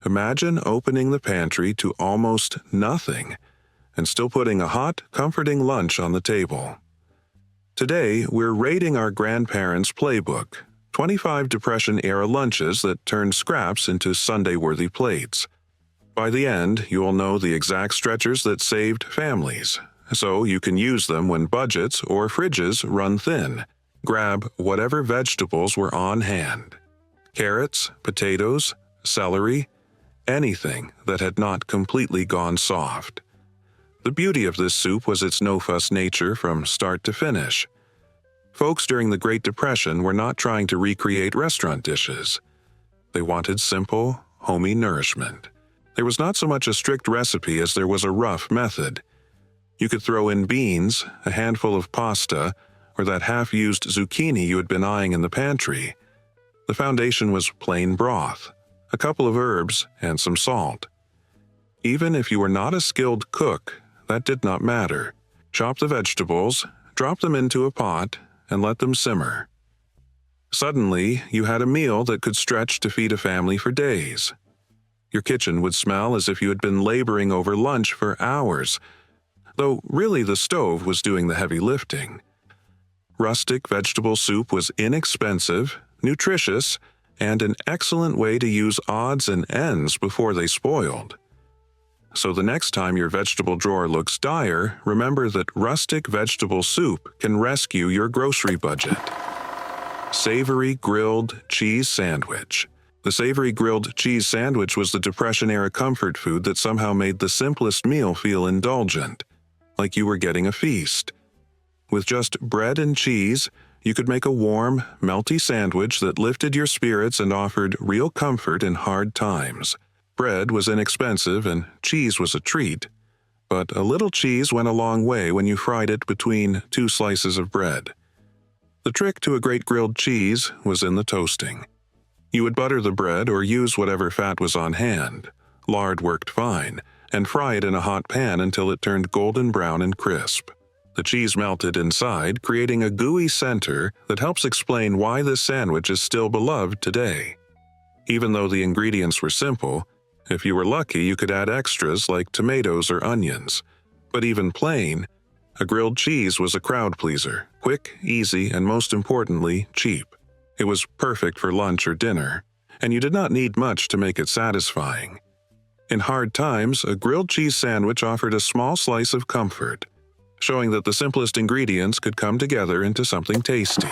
Imagine opening the pantry to almost nothing and still putting a hot, comforting lunch on the table. Today, we're rating our grandparents' playbook, 25 Depression-era lunches that turned scraps into Sunday-worthy plates. By the end, you'll know the exact stretchers that saved families, so you can use them when budgets or fridges run thin. Grab whatever vegetables were on hand. Carrots, potatoes, celery, anything that had not completely gone soft. The beauty of this soup was its no-fuss nature from start to finish. Folks during the Great Depression were not trying to recreate restaurant dishes. They wanted simple, homey nourishment. There was not so much a strict recipe as there was a rough method. You could throw in beans, a handful of pasta, or that half-used zucchini you had been eyeing in the pantry. The foundation was plain broth, a couple of herbs, and some salt. Even if you were not a skilled cook, that did not matter. Chop the vegetables, drop them into a pot, and let them simmer. Suddenly, you had a meal that could stretch to feed a family for days. Your kitchen would smell as if you had been laboring over lunch for hours, though really the stove was doing the heavy lifting. Rustic vegetable soup was inexpensive, nutritious, and an excellent way to use odds and ends before they spoiled. So the next time your vegetable drawer looks dire, remember that rustic vegetable soup can rescue your grocery budget. Savory grilled cheese sandwich. The savory grilled cheese sandwich was the Depression-era comfort food that somehow made the simplest meal feel indulgent, like you were getting a feast. With just bread and cheese, you could make a warm, melty sandwich that lifted your spirits and offered real comfort in hard times. Bread was inexpensive and cheese was a treat, but a little cheese went a long way when you fried it between two slices of bread. The trick to a great grilled cheese was in the toasting. You would butter the bread or use whatever fat was on hand. Lard worked fine, and fry it in a hot pan until it turned golden brown and crisp. The cheese melted inside, creating a gooey center that helps explain why this sandwich is still beloved today. Even though the ingredients were simple, if you were lucky you could add extras like tomatoes or onions. But even plain, a grilled cheese was a crowd pleaser, quick, easy, and most importantly, cheap. It was perfect for lunch or dinner, and you did not need much to make it satisfying. In hard times, a grilled cheese sandwich offered a small slice of comfort, showing that the simplest ingredients could come together into something tasty.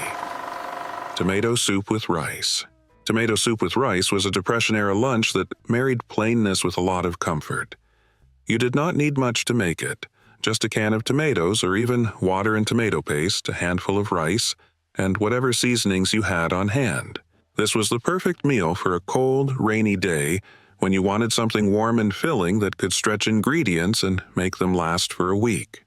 Tomato soup with rice. Tomato soup with rice was a Depression-era lunch that married plainness with a lot of comfort. You did not need much to make it, just a can of tomatoes or even water and tomato paste, a handful of rice, and whatever seasonings you had on hand. This was the perfect meal for a cold, rainy day when you wanted something warm and filling that could stretch ingredients and make them last for a week.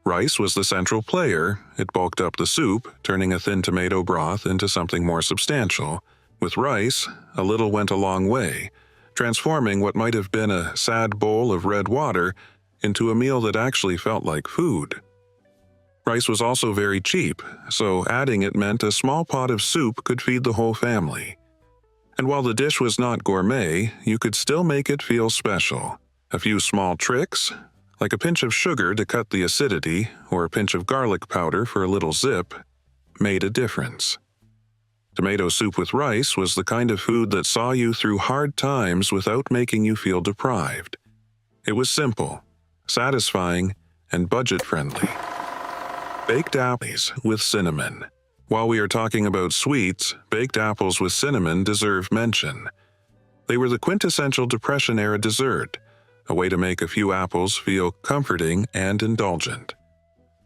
Rice was the central player. It bulked up the soup, turning a thin tomato broth into something more substantial. With rice, a little went a long way, transforming what might have been a sad bowl of red water into a meal that actually felt like food. Rice was also very cheap, so adding it meant a small pot of soup could feed the whole family. And while the dish was not gourmet, you could still make it feel special. A few small tricks, like a pinch of sugar to cut the acidity or a pinch of garlic powder for a little zip, made a difference. Tomato soup with rice was the kind of food that saw you through hard times without making you feel deprived. It was simple, satisfying, and budget-friendly. Baked apples with cinnamon. While we are talking about sweets, baked apples with cinnamon deserve mention. They were the quintessential Depression-era dessert, a way to make a few apples feel comforting and indulgent.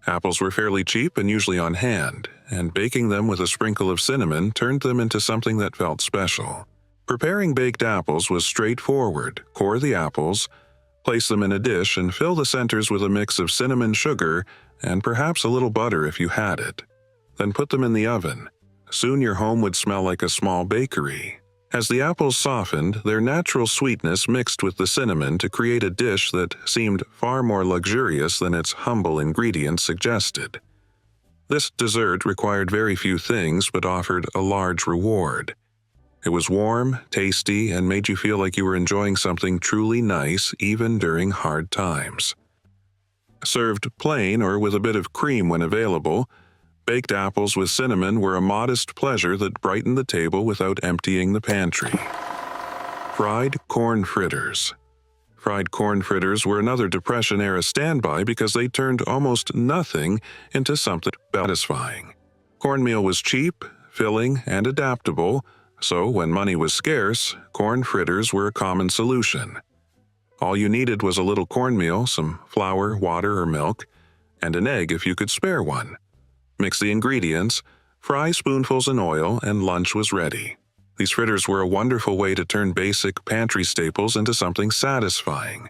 Apples were fairly cheap and usually on hand, and baking them with a sprinkle of cinnamon turned them into something that felt special. Preparing baked apples was straightforward. Core the apples, place them in a dish, and fill the centers with a mix of cinnamon sugar and perhaps a little butter if you had it. Then put them in the oven. Soon your home would smell like a small bakery. As the apples softened, their natural sweetness mixed with the cinnamon to create a dish that seemed far more luxurious than its humble ingredients suggested. This dessert required very few things but offered a large reward. It was warm, tasty, and made you feel like you were enjoying something truly nice even during hard times. Served plain or with a bit of cream when available, baked apples with cinnamon were a modest pleasure that brightened the table without emptying the pantry. Fried corn fritters. Fried corn fritters were another Depression-era standby because they turned almost nothing into something satisfying. Cornmeal was cheap, filling, and adaptable, so when money was scarce, corn fritters were a common solution. All you needed was a little cornmeal, some flour, water, or milk, and an egg if you could spare one. Mix the ingredients, fry spoonfuls in oil, and lunch was ready. These fritters were a wonderful way to turn basic pantry staples into something satisfying.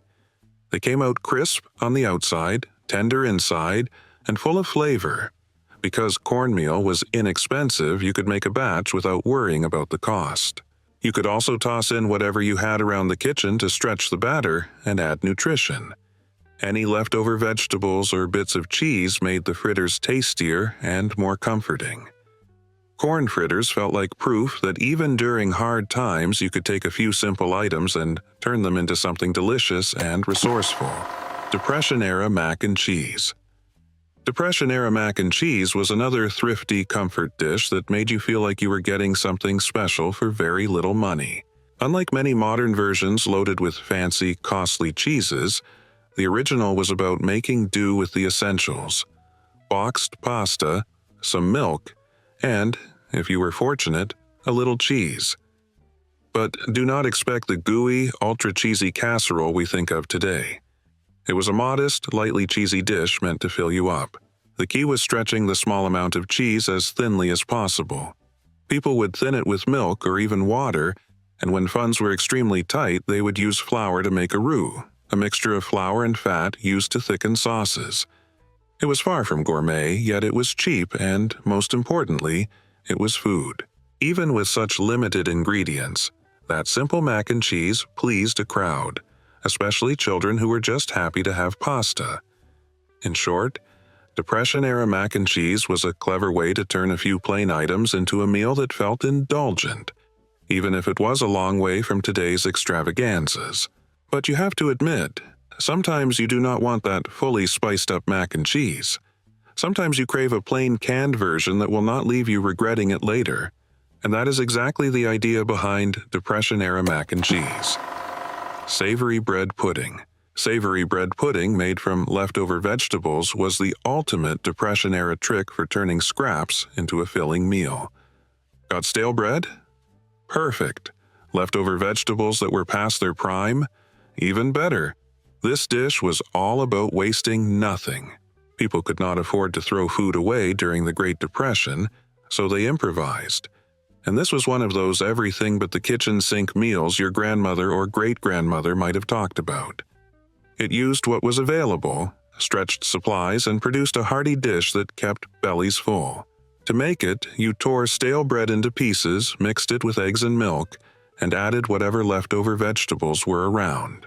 They came out crisp on the outside, tender inside, and full of flavor. Because cornmeal was inexpensive, you could make a batch without worrying about the cost. You could also toss in whatever you had around the kitchen to stretch the batter and add nutrition. Any leftover vegetables or bits of cheese made the fritters tastier and more comforting. Corn fritters felt like proof that even during hard times you could take a few simple items and turn them into something delicious and resourceful. Depression-era mac and cheese. Depression-era mac and cheese was another thrifty comfort dish that made you feel like you were getting something special for very little money. Unlike many modern versions loaded with fancy, costly cheeses, the original was about making do with the essentials: boxed pasta, some milk, and, if you were fortunate, a little cheese. But do not expect the gooey, ultra-cheesy casserole we think of today. It was a modest, lightly cheesy dish meant to fill you up. The key was stretching the small amount of cheese as thinly as possible. People would thin it with milk or even water, and when funds were extremely tight, they would use flour to make a roux, a mixture of flour and fat used to thicken sauces. It was far from gourmet, yet it was cheap and, most importantly, it was food. Even with such limited ingredients, that simple mac and cheese pleased a crowd, especially children who were just happy to have pasta. In short, Depression-era mac and cheese was a clever way to turn a few plain items into a meal that felt indulgent, even if it was a long way from today's extravaganzas. But you have to admit, sometimes you do not want that fully spiced-up mac and cheese. Sometimes you crave a plain canned version that will not leave you regretting it later, and that is exactly the idea behind Depression-era mac and cheese. Savory bread pudding. Savory bread pudding made from leftover vegetables was the ultimate Depression-era trick for turning scraps into a filling meal. Got stale bread? Perfect. Leftover vegetables that were past their prime? Even better. This dish was all about wasting nothing. People could not afford to throw food away during the Great Depression, so they improvised. And this was one of those everything but the kitchen sink meals your grandmother or great-grandmother might have talked about. It used what was available, stretched supplies, and produced a hearty dish that kept bellies full. To make it, you tore stale bread into pieces, mixed it with eggs and milk, and added whatever leftover vegetables were around.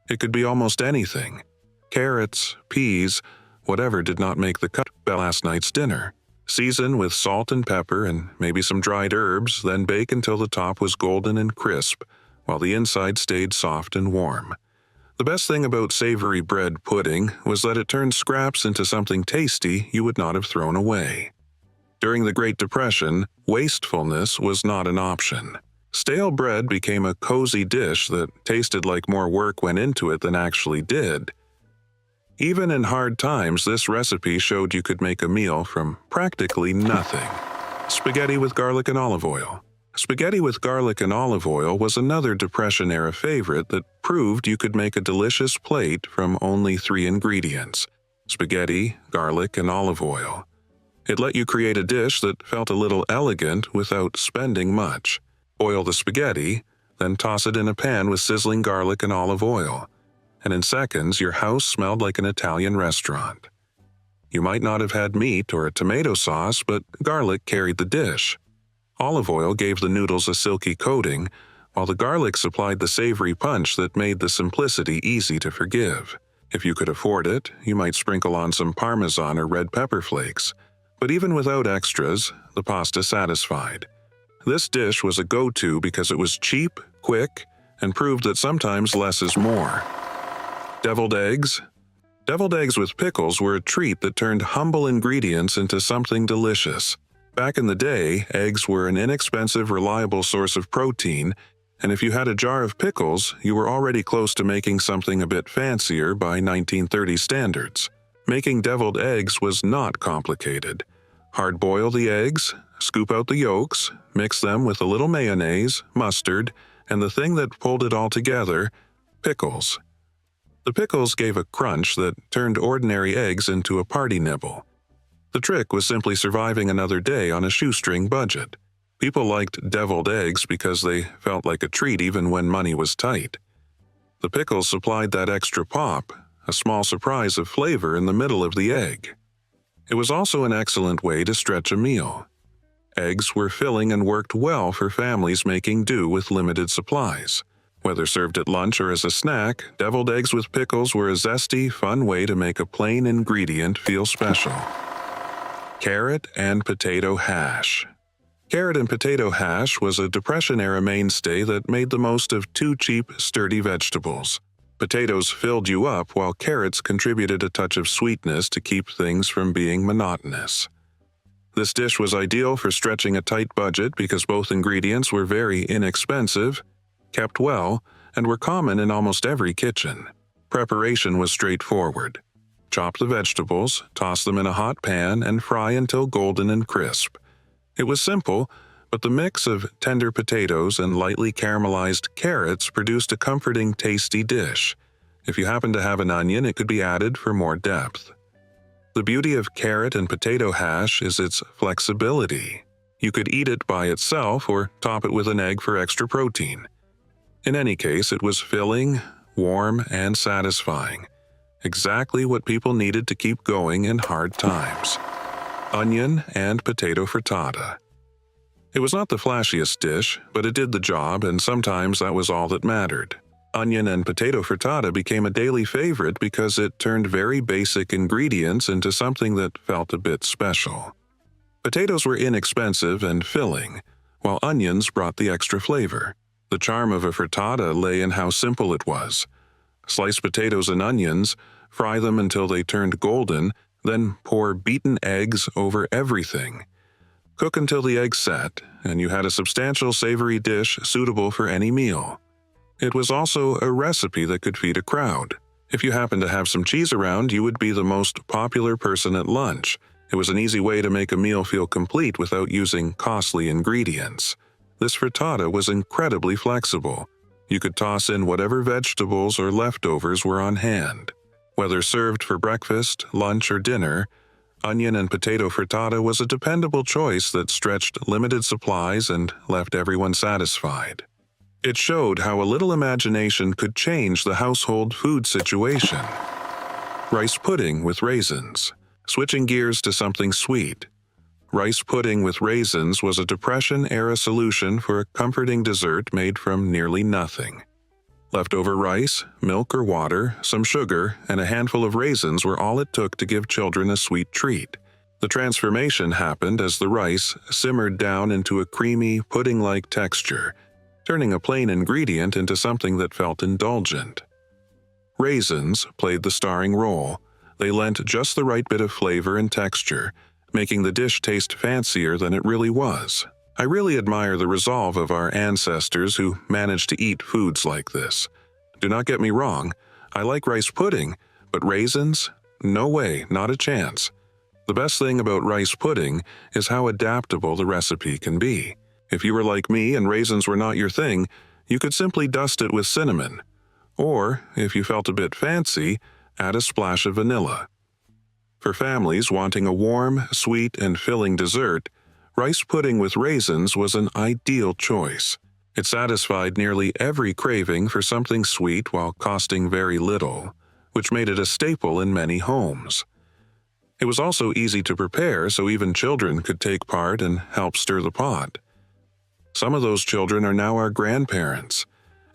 It could be almost anything: carrots, peas, whatever did not make the cut last night's dinner. Season with salt and pepper and maybe some dried herbs, then bake until the top was golden and crisp, while the inside stayed soft and warm. The best thing about savory bread pudding was that it turned scraps into something tasty you would not have thrown away. During the Great Depression, wastefulness was not an option. Stale bread became a cozy dish that tasted like more work went into it than actually did. Even in hard times, this recipe showed you could make a meal from practically nothing. Spaghetti with garlic and olive oil. Spaghetti with garlic and olive oil was another Depression-era favorite that proved you could make a delicious plate from only 3 ingredients: spaghetti, garlic, and olive oil. It let you create a dish that felt a little elegant without spending much. Boil the spaghetti, then toss it in a pan with sizzling garlic and olive oil, and in seconds your house smelled like an Italian restaurant. You might not have had meat or a tomato sauce, but garlic carried the dish. Olive oil gave the noodles a silky coating, while the garlic supplied the savory punch that made the simplicity easy to forgive. If you could afford it, you might sprinkle on some Parmesan or red pepper flakes, but even without extras, the pasta satisfied. This dish was a go-to because it was cheap, quick, and proved that sometimes less is more. Deviled eggs. Deviled eggs with pickles were a treat that turned humble ingredients into something delicious. Back in the day, eggs were an inexpensive, reliable source of protein, and if you had a jar of pickles, you were already close to making something a bit fancier by 1930 standards. Making deviled eggs was not complicated. Hard-boil the eggs, scoop out the yolks, mix them with a little mayonnaise, mustard, and the thing that pulled it all together, pickles. The pickles gave a crunch that turned ordinary eggs into a party nibble. The trick was simply surviving another day on a shoestring budget. People liked deviled eggs because they felt like a treat even when money was tight. The pickles supplied that extra pop, a small surprise of flavor in the middle of the egg. It was also an excellent way to stretch a meal. Eggs were filling and worked well for families making do with limited supplies. Whether served at lunch or as a snack, deviled eggs with pickles were a zesty, fun way to make a plain ingredient feel special. Carrot and potato hash. Carrot and potato hash was a Depression-era mainstay that made the most of two cheap, sturdy vegetables. Potatoes filled you up, while carrots contributed a touch of sweetness to keep things from being monotonous. This dish was ideal for stretching a tight budget because both ingredients were very inexpensive, kept well, and were common in almost every kitchen. Preparation was straightforward. Chop the vegetables, toss them in a hot pan, and fry until golden and crisp. It was simple, but the mix of tender potatoes and lightly caramelized carrots produced a comforting, tasty dish. If you happened to have an onion, it could be added for more depth. The beauty of carrot and potato hash is its flexibility. You could eat it by itself or top it with an egg for extra protein. In any case, it was filling, warm, and satisfying. Exactly what people needed to keep going in hard times. Onion and potato frittata. It was not the flashiest dish, but it did the job, and sometimes that was all that mattered. Onion and potato frittata became a daily favorite because it turned very basic ingredients into something that felt a bit special. Potatoes were inexpensive and filling, while onions brought the extra flavor. The charm of a frittata lay in how simple it was. Slice potatoes and onions, fry them until they turned golden, then pour beaten eggs over everything. Cook until the eggs set, and you had a substantial savory dish suitable for any meal. It was also a recipe that could feed a crowd. If you happened to have some cheese around, you would be the most popular person at lunch. It was an easy way to make a meal feel complete without using costly ingredients. This frittata was incredibly flexible. You could toss in whatever vegetables or leftovers were on hand. Whether served for breakfast, lunch, or dinner, onion and potato frittata was a dependable choice that stretched limited supplies and left everyone satisfied. It showed how a little imagination could change the household food situation. Rice pudding with raisins. Switching gears to something sweet. Rice pudding with raisins was a Depression-era solution for a comforting dessert made from nearly nothing. Leftover rice, milk or water, some sugar, and a handful of raisins were all it took to give children a sweet treat. The transformation happened as the rice simmered down into a creamy, pudding-like texture, turning a plain ingredient into something that felt indulgent. Raisins played the starring role. They lent just the right bit of flavor and texture, making the dish taste fancier than it really was. I really admire the resolve of our ancestors who managed to eat foods like this. Do not get me wrong, I like rice pudding, but raisins? No way, not a chance. The best thing about rice pudding is how adaptable the recipe can be. If you were like me and raisins were not your thing, you could simply dust it with cinnamon. Or, if you felt a bit fancy, add a splash of vanilla. For families wanting a warm, sweet, and filling dessert, rice pudding with raisins was an ideal choice. It satisfied nearly every craving for something sweet while costing very little, which made it a staple in many homes. It was also easy to prepare, so even children could take part and help stir the pot. Some of those children are now our grandparents,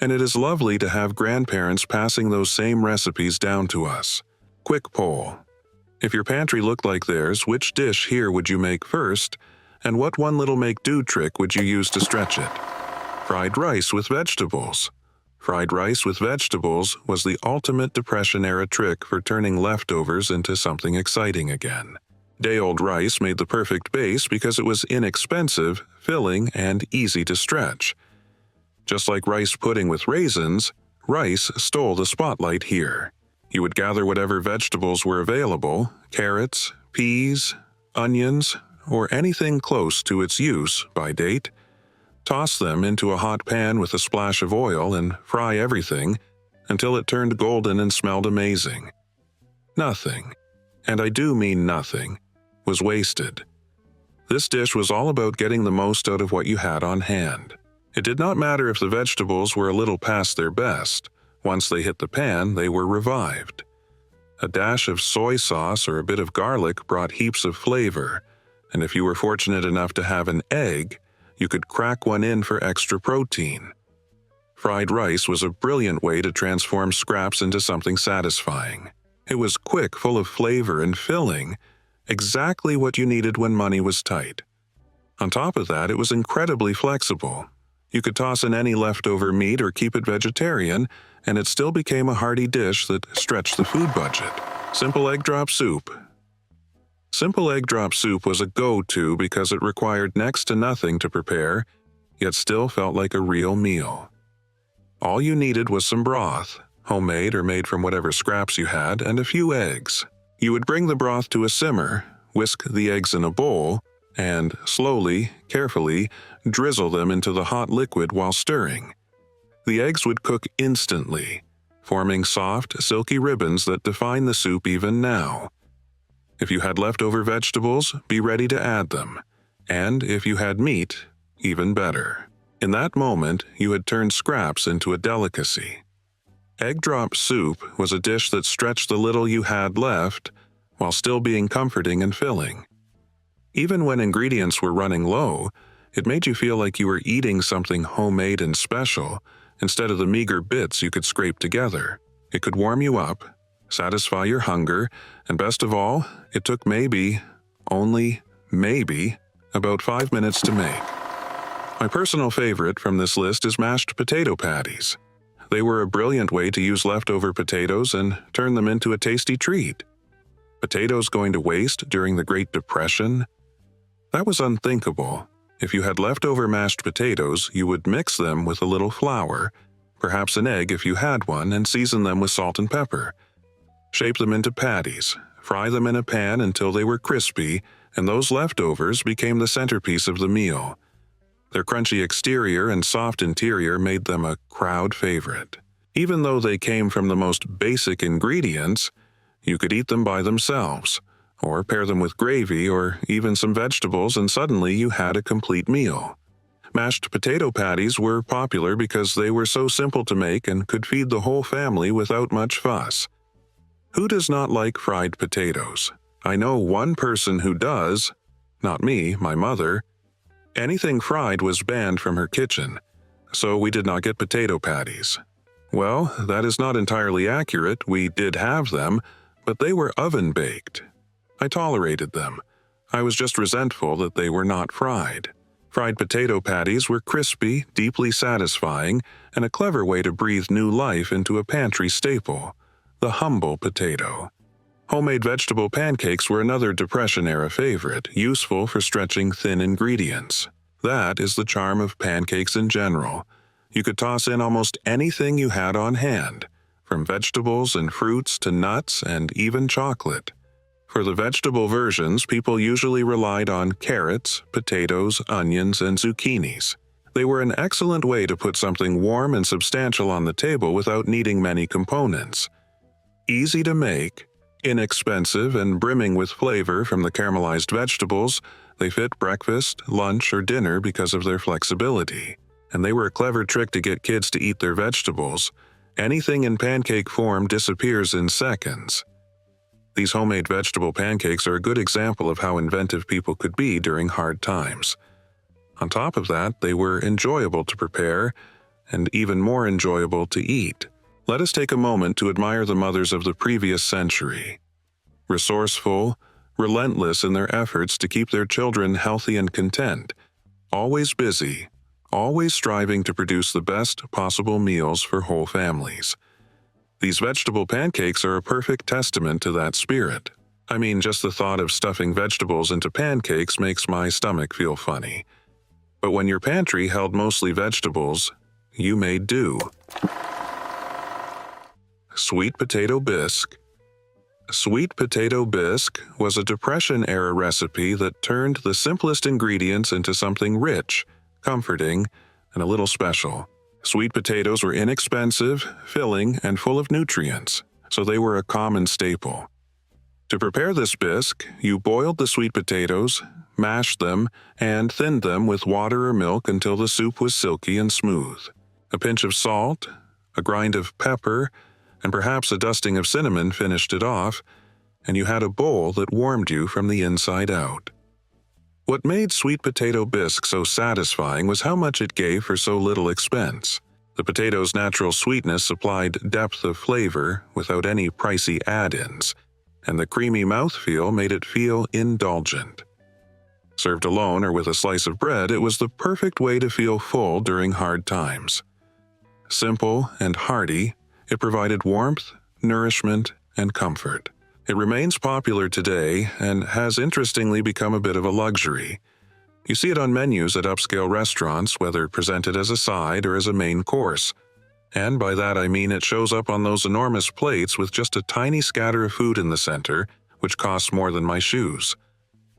and it is lovely to have grandparents passing those same recipes down to us. Quick poll. If your pantry looked like theirs, which dish here would you make first, And what one little make-do trick would you use to stretch it? Fried rice with vegetables. Fried rice with vegetables was the ultimate Depression-era trick for turning leftovers into something exciting again. Day-old rice made the perfect base because it was inexpensive, filling, and easy to stretch. Just like rice pudding with raisins, rice stole the spotlight here. You would gather whatever vegetables were available, carrots, peas, onions, or anything close to its use by date, toss them into a hot pan with a splash of oil and fry everything until it turned golden and smelled amazing. Nothing, and I do mean nothing, was wasted. This dish was all about getting the most out of what you had on hand. It did not matter if the vegetables were a little past their best. Once they hit the pan, they were revived. A dash of soy sauce or a bit of garlic brought heaps of flavor, and if you were fortunate enough to have an egg, you could crack one in for extra protein. Fried rice was a brilliant way to transform scraps into something satisfying. It was quick, full of flavor and filling, exactly what you needed when money was tight. On top of that, it was incredibly flexible. You could toss in any leftover meat or keep it vegetarian, and it still became a hearty dish that stretched the food budget. Simple egg drop soup. Simple egg drop soup was a go-to because it required next to nothing to prepare, yet still felt like a real meal. All you needed was some broth, homemade or made from whatever scraps you had, and a few eggs. You would bring the broth to a simmer, whisk the eggs in a bowl, and slowly, carefully, drizzle them into the hot liquid while stirring. The eggs would cook instantly, forming soft, silky ribbons that define the soup even now. If you had leftover vegetables, be ready to add them. And if you had meat, even better. In that moment, you had turned scraps into a delicacy. Egg drop soup was a dish that stretched the little you had left while still being comforting and filling. Even when ingredients were running low, it made you feel like you were eating something homemade and special instead of the meager bits you could scrape together. It could warm you up, satisfy your hunger, and best of all, it took only maybe, about 5 minutes to make. My personal favorite from this list is mashed potato patties. They were a brilliant way to use leftover potatoes and turn them into a tasty treat. Potatoes going to waste during the Great Depression? That was unthinkable. If you had leftover mashed potatoes, you would mix them with a little flour, perhaps an egg if you had one, and season them with salt and pepper. Shape them into patties, fry them in a pan until they were crispy, and those leftovers became the centerpiece of the meal. Their crunchy exterior and soft interior made them a crowd favorite. Even though they came from the most basic ingredients, you could eat them by themselves, or pair them with gravy or even some vegetables, and suddenly you had a complete meal. Mashed potato patties were popular because they were so simple to make and could feed the whole family without much fuss. Who does not like fried potatoes? I know one person who does. Not me, my mother. Anything fried was banned from her kitchen, so we did not get potato patties. Well, that is not entirely accurate. We did have them, but they were oven-baked. I tolerated them. I was just resentful that they were not fried. Fried potato patties were crispy, deeply satisfying, and a clever way to breathe new life into a pantry staple, the humble potato. Homemade vegetable pancakes were another Depression-era favorite, useful for stretching thin ingredients. That is the charm of pancakes in general. You could toss in almost anything you had on hand, from vegetables and fruits to nuts and even chocolate. For the vegetable versions, people usually relied on carrots, potatoes, onions, and zucchinis. They were an excellent way to put something warm and substantial on the table without needing many components. Easy to make, inexpensive, and brimming with flavor from the caramelized vegetables, they fit breakfast, lunch, or dinner because of their flexibility. And they were a clever trick to get kids to eat their vegetables. Anything in pancake form disappears in seconds. These homemade vegetable pancakes are a good example of how inventive people could be during hard times. On top of that, they were enjoyable to prepare and even more enjoyable to eat. Let us take a moment to admire the mothers of the previous century. Resourceful, relentless in their efforts to keep their children healthy and content, always busy, always striving to produce the best possible meals for whole families. These vegetable pancakes are a perfect testament to that spirit. I mean, just the thought of stuffing vegetables into pancakes makes my stomach feel funny. But when your pantry held mostly vegetables, you made do. Sweet potato bisque. Sweet potato bisque was a Depression-era recipe that turned the simplest ingredients into something rich, comforting, and a little special. Sweet potatoes were inexpensive, filling, and full of nutrients, so they were a common staple. To prepare this bisque, you boiled the sweet potatoes, mashed them, and thinned them with water or milk until the soup was silky and smooth. A pinch of salt, a grind of pepper, and perhaps a dusting of cinnamon finished it off, and you had a bowl that warmed you from the inside out. What made sweet potato bisque so satisfying was how much it gave for so little expense. The potato's natural sweetness supplied depth of flavor without any pricey add-ins, and the creamy mouthfeel made it feel indulgent. Served alone or with a slice of bread, it was the perfect way to feel full during hard times. Simple and hearty, it provided warmth, nourishment, and comfort. It remains popular today and has interestingly become a bit of a luxury. You see it on menus at upscale restaurants, whether presented as a side or as a main course. And by that I mean it shows up on those enormous plates with just a tiny scatter of food in the center, which costs more than my shoes.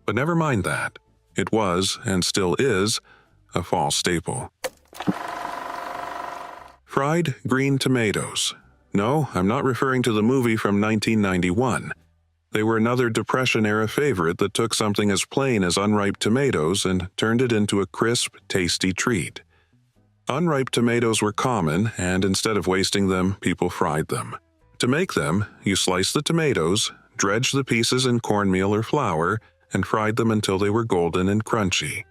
But never mind that. It was, and still is, a fall staple. Fried green tomatoes. No, I'm not referring to the movie from 1991. They were another Depression-era favorite that took something as plain as unripe tomatoes and turned it into a crisp, tasty treat. Unripe tomatoes were common, and instead of wasting them, people fried them. To make them, you sliced the tomatoes, dredged the pieces in cornmeal or flour, and fried them until they were golden and crunchy.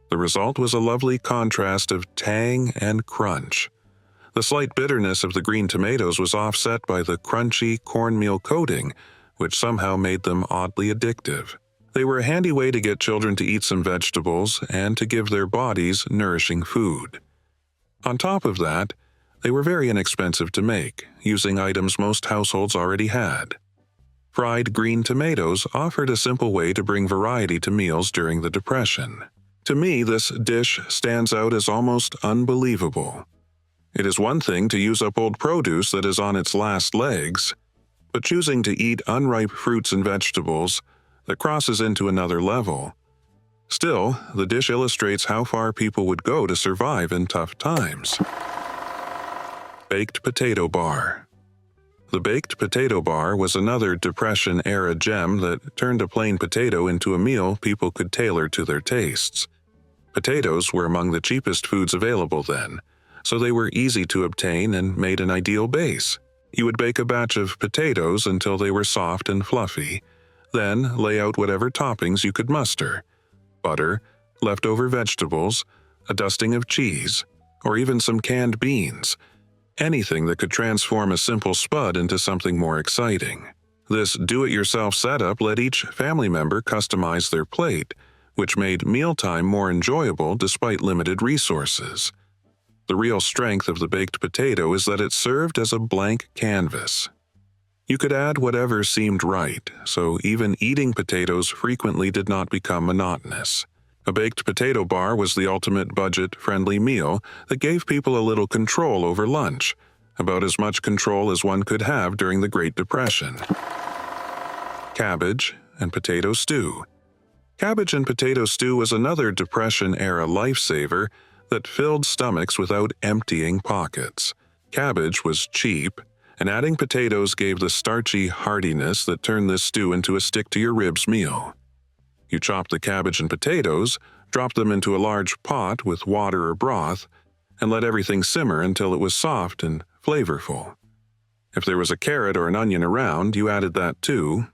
The result was a lovely contrast of tang and crunch. The slight bitterness of the green tomatoes was offset by the crunchy cornmeal coating, which somehow made them oddly addictive. They were a handy way to get children to eat some vegetables and to give their bodies nourishing food. On top of that, they were very inexpensive to make, using items most households already had. Fried green tomatoes offered a simple way to bring variety to meals during the Depression. To me, this dish stands out as almost unbelievable. It is one thing to use up old produce that is on its last legs, but choosing to eat unripe fruits and vegetables, that crosses into another level. Still, the dish illustrates how far people would go to survive in tough times. Baked potato bar. The baked potato bar was another Depression-era gem that turned a plain potato into a meal people could tailor to their tastes. Potatoes were among the cheapest foods available then, so they were easy to obtain and made an ideal base. You would bake a batch of potatoes until they were soft and fluffy, then lay out whatever toppings you could muster: butter, leftover vegetables, a dusting of cheese, or even some canned beans. Anything that could transform a simple spud into something more exciting. This do-it-yourself setup let each family member customize their plate, which made mealtime more enjoyable despite limited resources. The real strength of the baked potato is that it served as a blank canvas. You could add whatever seemed right, so even eating potatoes frequently did not become monotonous. A baked potato bar was the ultimate budget-friendly meal that gave people a little control over lunch, about as much control as one could have during the Great Depression. Cabbage and potato stew. Cabbage and potato stew was another Depression-era lifesaver that filled stomachs without emptying pockets. Cabbage was cheap, and adding potatoes gave the starchy heartiness that turned this stew into a stick-to-your-ribs meal. You chopped the cabbage and potatoes, dropped them into a large pot with water or broth, and let everything simmer until it was soft and flavorful. If there was a carrot or an onion around, you added that too.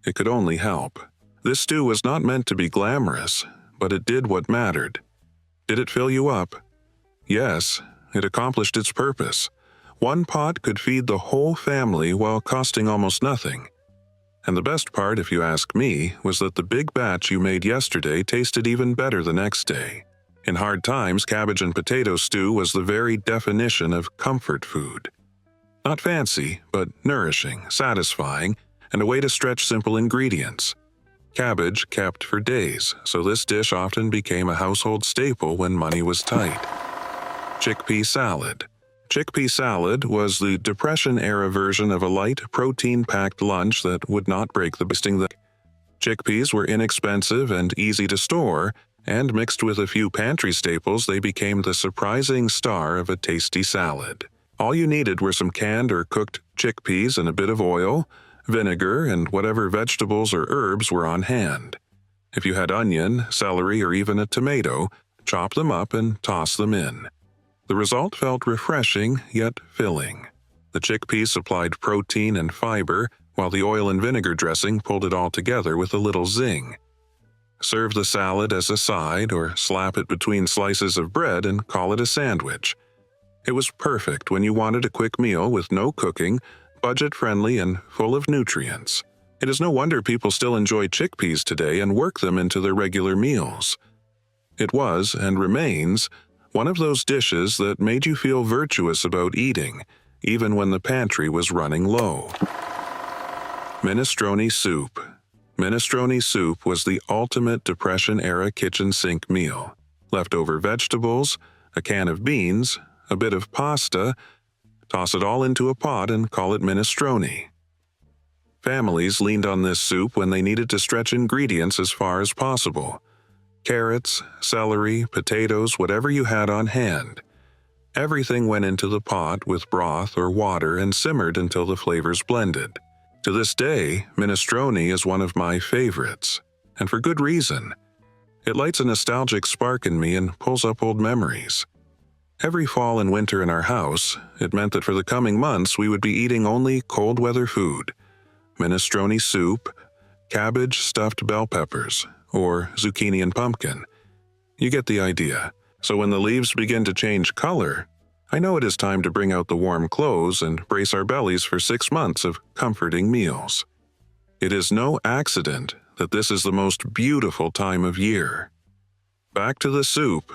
It could only help. This stew was not meant to be glamorous, but it did what mattered. Did it fill you up? Yes, it accomplished its purpose. One pot could feed the whole family while costing almost nothing. And the best part, if you ask me, was that the big batch you made yesterday tasted even better the next day. In hard times, cabbage and potato stew was the very definition of comfort food. Not fancy, but nourishing, satisfying, and a way to stretch simple ingredients. Cabbage kept for days, so this dish often became a household staple when money was tight. Chickpea salad. Chickpea salad was the Depression-era version of a light, protein-packed lunch that would not break the bank. Chickpeas were inexpensive and easy to store, and mixed with a few pantry staples, they became the surprising star of a tasty salad. All you needed were some canned or cooked chickpeas and a bit of oil, vinegar, and whatever vegetables or herbs were on hand. If you had onion, celery, or even a tomato, chop them up and toss them in. The result felt refreshing yet filling. The chickpeas supplied protein and fiber, while the oil and vinegar dressing pulled it all together with a little zing. Serve the salad as a side or slap it between slices of bread and call it a sandwich. It was perfect when you wanted a quick meal with no cooking, budget-friendly, and full of nutrients. It is no wonder people still enjoy chickpeas today and work them into their regular meals. It was, and remains, one of those dishes that made you feel virtuous about eating, even when the pantry was running low. Minestrone soup. Minestrone soup was the ultimate Depression-era kitchen sink meal. Leftover vegetables, a can of beans, a bit of pasta, toss it all into a pot and call it minestrone. Families leaned on this soup when they needed to stretch ingredients as far as possible. Carrots, celery, potatoes, whatever you had on hand. Everything went into the pot with broth or water and simmered until the flavors blended. To this day, minestrone is one of my favorites, and for good reason. It lights a nostalgic spark in me and pulls up old memories. Every fall and winter in our house, it meant that for the coming months we would be eating only cold weather food. Minestrone soup, cabbage stuffed bell peppers, or zucchini and pumpkin. You get the idea. So when the leaves begin to change color, I know it is time to bring out the warm clothes and brace our bellies for 6 months of comforting meals. It is no accident that this is the most beautiful time of year. Back to the soup.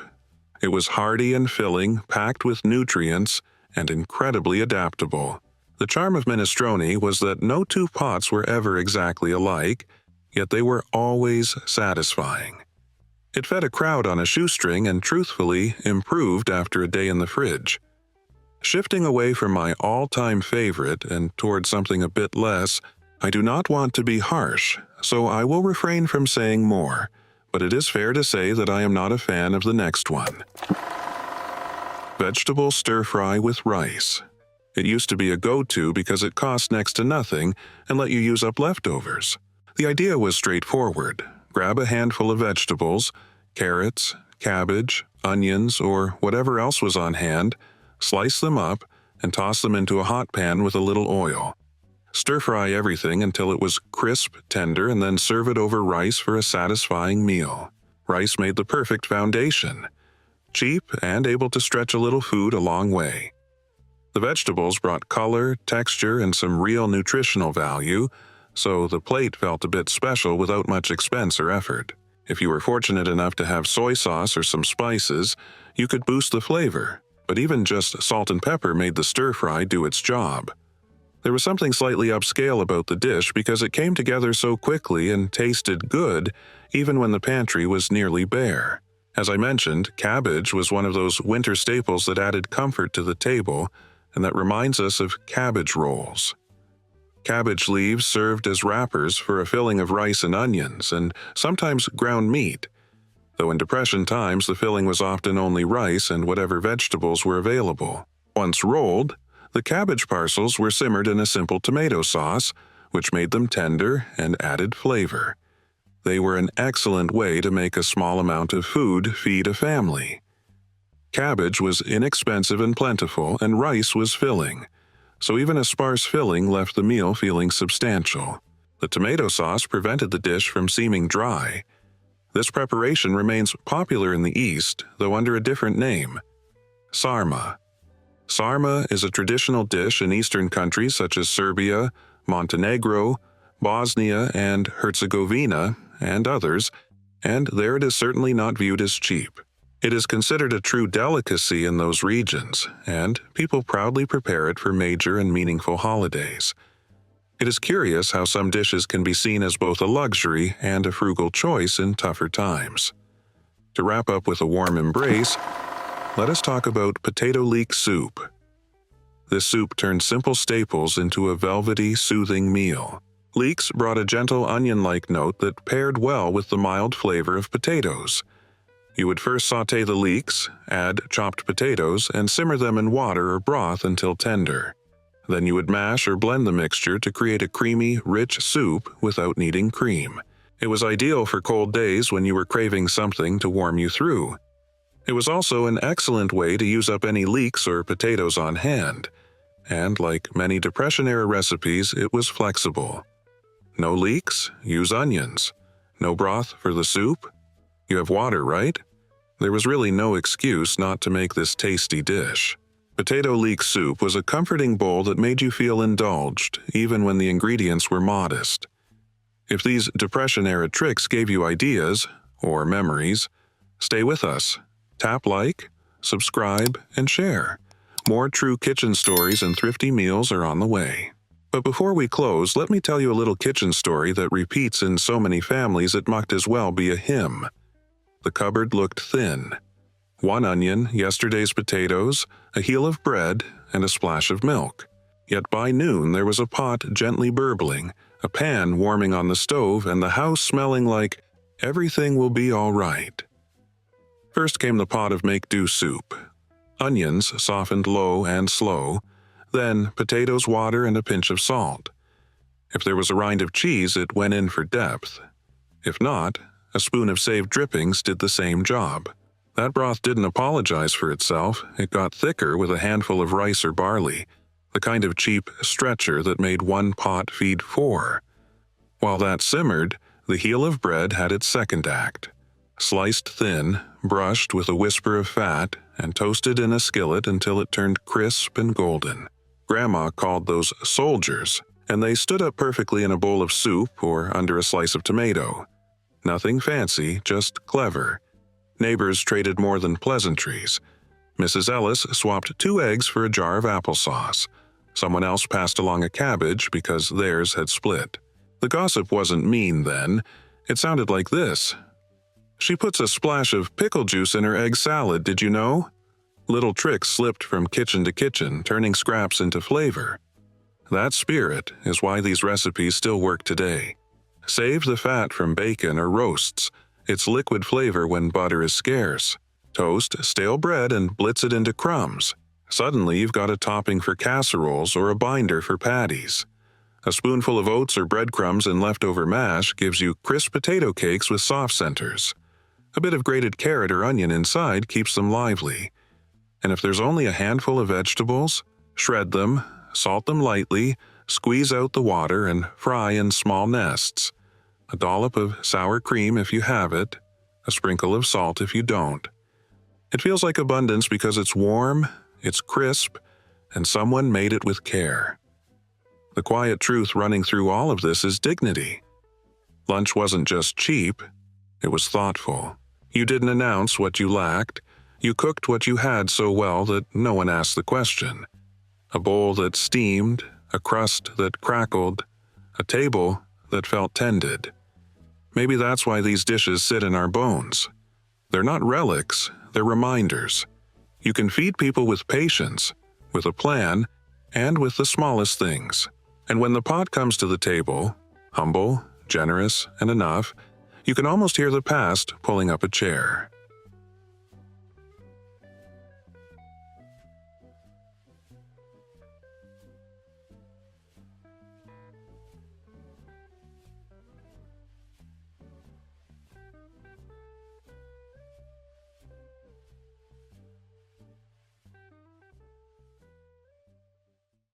It was hearty and filling, packed with nutrients, and incredibly adaptable. The charm of minestrone was that no two pots were ever exactly alike, yet they were always satisfying. It fed a crowd on a shoestring and truthfully improved after a day in the fridge. Shifting away from my all-time favorite and toward something a bit less, I do not want to be harsh, so I will refrain from saying more, but it is fair to say that I am not a fan of the next one. Vegetable stir-fry with rice. It used to be a go-to because it cost next to nothing and let you use up leftovers. The idea was straightforward. Grab a handful of vegetables, carrots, cabbage, onions, or whatever else was on hand, slice them up, and toss them into a hot pan with a little oil. Stir-fry everything until it was crisp, tender, and then serve it over rice for a satisfying meal. Rice made the perfect foundation. Cheap and able to stretch a little food a long way. The vegetables brought color, texture, and some real nutritional value, so the plate felt a bit special without much expense or effort. If you were fortunate enough to have soy sauce or some spices, you could boost the flavor, but even just salt and pepper made the stir-fry do its job. There was something slightly upscale about the dish because it came together so quickly and tasted good even when the pantry was nearly bare. As I mentioned, cabbage was one of those winter staples that added comfort to the table, and that reminds us of cabbage rolls. Cabbage leaves served as wrappers for a filling of rice and onions, and sometimes ground meat, though in Depression times the filling was often only rice and whatever vegetables were available. Once rolled, the cabbage parcels were simmered in a simple tomato sauce, which made them tender and added flavor. They were an excellent way to make a small amount of food feed a family. Cabbage was inexpensive and plentiful, and rice was filling, so even a sparse filling left the meal feeling substantial. The tomato sauce prevented the dish from seeming dry. This preparation remains popular in the East, though under a different name: sarma. Sarma is a traditional dish in Eastern countries such as Serbia, Montenegro, Bosnia and Herzegovina, and others, and there it is certainly not viewed as cheap. It is considered a true delicacy in those regions, and people proudly prepare it for major and meaningful holidays. It is curious how some dishes can be seen as both a luxury and a frugal choice in tougher times. To wrap up with a warm embrace, let us talk about potato leek soup. This soup turned simple staples into a velvety, soothing meal. Leeks brought a gentle onion-like note that paired well with the mild flavor of potatoes. You would first sauté the leeks, add chopped potatoes, and simmer them in water or broth until tender. Then you would mash or blend the mixture to create a creamy, rich soup without needing cream. It was ideal for cold days when you were craving something to warm you through. It was also an excellent way to use up any leeks or potatoes on hand. And like many Depression-era recipes, it was flexible. No leeks? Use onions. No broth for the soup? You have water, right? There was really no excuse not to make this tasty dish. Potato leek soup was a comforting bowl that made you feel indulged, even when the ingredients were modest. If these Depression-era tricks gave you ideas, or memories, stay with us. Tap like, subscribe, and share. More true kitchen stories and thrifty meals are on the way. But before we close, let me tell you a little kitchen story that repeats in so many families it might as well be a hymn. The cupboard looked thin. 1 onion, yesterday's potatoes, a heel of bread, and a splash of milk. Yet by noon there was a pot gently burbling, a pan warming on the stove, and the house smelling like everything will be all right. First came the pot of make-do soup. Onions softened low and slow, then potatoes, water, and a pinch of salt. If there was a rind of cheese, it went in for depth. If not, a spoon of saved drippings did the same job. That broth didn't apologize for itself. It got thicker with a handful of rice or barley, the kind of cheap stretcher that made 1 pot feed 4. While that simmered, the heel of bread had its second act. Sliced thin, brushed with a whisper of fat, and toasted in a skillet until it turned crisp and golden. Grandma called those soldiers, and they stood up perfectly in a bowl of soup or under a slice of tomato. Nothing fancy, just clever. Neighbors traded more than pleasantries. Mrs. Ellis swapped 2 eggs for a jar of applesauce. Someone else passed along a cabbage because theirs had split. The gossip wasn't mean then. It sounded like this. "She puts a splash of pickle juice in her egg salad, did you know?" Little tricks slipped from kitchen to kitchen, turning scraps into flavor. That spirit is why these recipes still work today. Save the fat from bacon or roasts, its liquid flavor when butter is scarce. Toast stale bread and blitz it into crumbs. Suddenly you've got a topping for casseroles or a binder for patties. A spoonful of oats or breadcrumbs and leftover mash gives you crisp potato cakes with soft centers. A bit of grated carrot or onion inside keeps them lively. And if there's only a handful of vegetables, shred them, salt them lightly, squeeze out the water, and fry in small nests. A dollop of sour cream if you have it, a sprinkle of salt if you don't. It feels like abundance because it's warm, it's crisp, and someone made it with care. The quiet truth running through all of this is dignity. Lunch wasn't just cheap, it was thoughtful. You didn't announce what you lacked. You cooked what you had so well that no one asked the question. A bowl that steamed, a crust that crackled, a table that felt tended. Maybe that's why these dishes sit in our bones. They're not relics, they're reminders. You can feed people with patience, with a plan, and with the smallest things. And when the pot comes to the table, humble, generous, and enough, you can almost hear the past pulling up a chair.